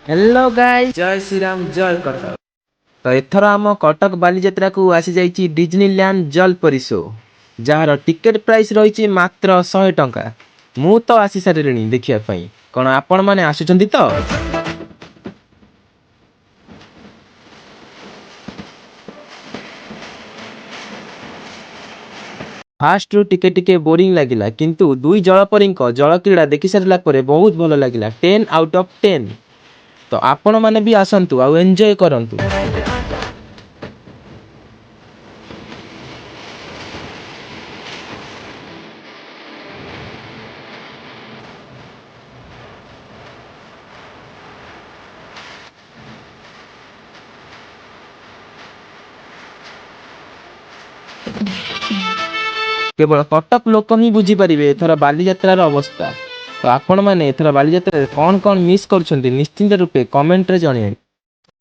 Hello guys, जय श्री राम, जय कटक। तो एथर आम कटक बालीजात्रा को आसी जाइए डिज्नीलैंड जलपरी शो, जार टिकेट प्राइस रही मात्र 100 टंका। मु तो आसी सारे देखिए कौन आपण मैंने आसुचंती तो फास्ट रु टिके बोरिंग लगिला, किंतु दुई जलपरी जल क्रीड़ा देखि सारा पर बहुत भल लगिला। 10 आउट ऑफ 10। तो आपण मैंने भी आसतु आ एंजॉय करंतु। केवल कटक लोक ही बुझीपारे एथर बालीजात्रार अवस्था। तो आपण मैंने एथर बालीजात्रा कौन कौन मिस कर निश्चिंत रूपे कमेंट रे जणाइए।